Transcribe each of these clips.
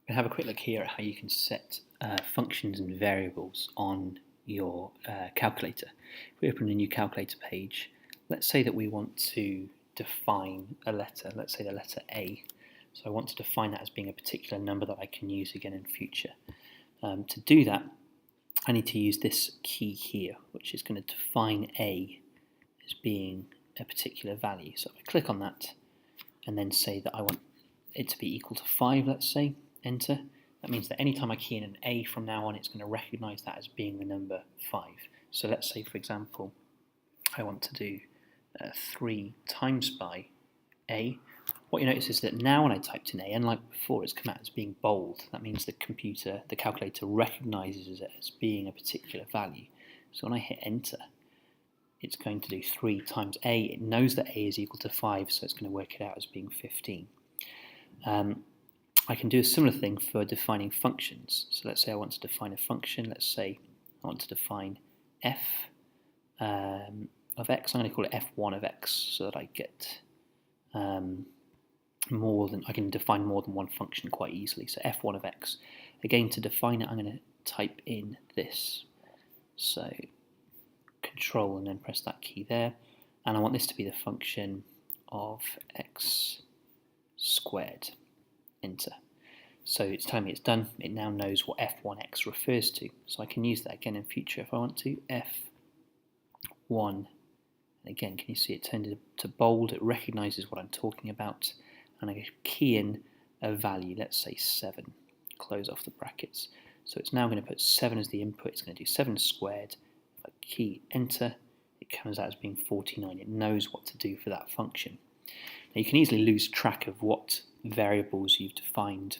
We'll have a quick look here at how you can set functions and variables on your calculator. If we open a new calculator page, let's say that we want to define a letter, let's say the letter A. So I want to define that as being a particular number that I can use again in future. To do that, I need to use this key here, which is going to define A as being a particular value. So if I click on that and then say that I want it to be equal to 5, let's say, enter, that means that anytime I key in an A from now on, it's going to recognize that as being the number 5. So let's say, for example, I want to do 3 times by A. What you notice is that now when I typed in A, unlike before, it's come out as being bold. That means the calculator recognizes it as being a particular value. So when I hit enter, it's going to do 3 times A. It knows that A is equal to 5, so it's going to work it out as being 15. I can do a similar thing for defining functions. So let's say I want to define a function. Let's say I want to define f of x. I'm going to call it f1 of x so that I get I can define more than one function quite easily. So f1 of x. Again, to define it, I'm going to type in this. So Control and then press that key there. And I want this to be the function of x squared. Enter. So it's telling me it's done. It now knows what f1x refers to. So I can use that again in future if I want to. f1. And again, can you see it turned to bold? It recognizes what I'm talking about. And I key in a value, let's say 7. Close off the brackets. So it's now going to put 7 as the input. It's going to do 7 squared. If I key enter, it comes out as being 49. It knows what to do for that function. Now you can easily lose track of what variables you've defined.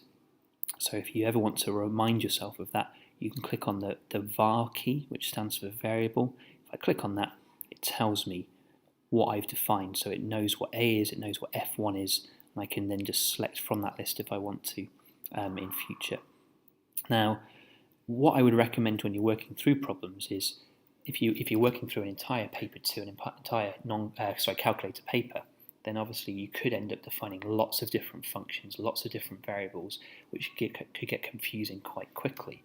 So if you ever want to remind yourself of that, you can click on the var key, which stands for variable. If I click on that, it tells me what I've defined. So it knows what A is, it knows what F1 is, and I can then just select from that list if I want to in future. Now, what I would recommend when you're working through problems is if you're working through an entire paper to an entire calculator paper, then obviously you could end up defining lots of different functions, lots of different variables, which could get confusing quite quickly.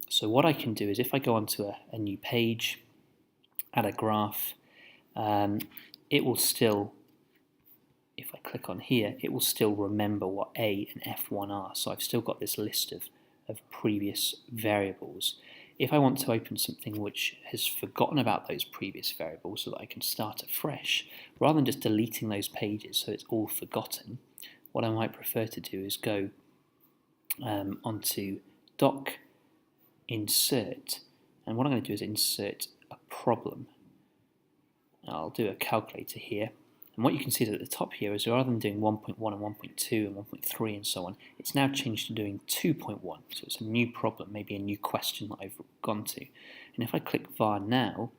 So what I can do is if I go onto a new page, add a graph, it will still, if I click on here, it will still remember what A and F1 are. So I've still got this list of previous variables. If I want to open something which has forgotten about those previous variables so that I can start afresh, rather than just deleting those pages so it's all forgotten, what I might prefer to do is go onto Doc, Insert, and what I'm going to do is insert a problem. I'll do a calculator here. And what you can see is at the top here is rather than doing 1.1 and 1.2 and 1.3 and so on, it's now changed to doing 2.1. So it's a new problem, maybe a new question that I've gone to. And if I click var now,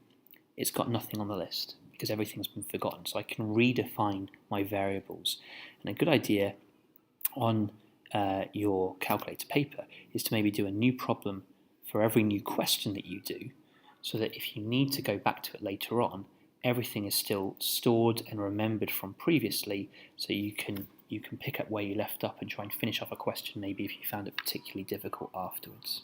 it's got nothing on the list because everything's been forgotten. So I can redefine my variables. And a good idea on your calculator paper is to maybe do a new problem for every new question that you do, so that if you need to go back to it later on, everything is still stored and remembered from previously, so you can pick up where you left up and try and finish off a question maybe if you found it particularly difficult afterwards.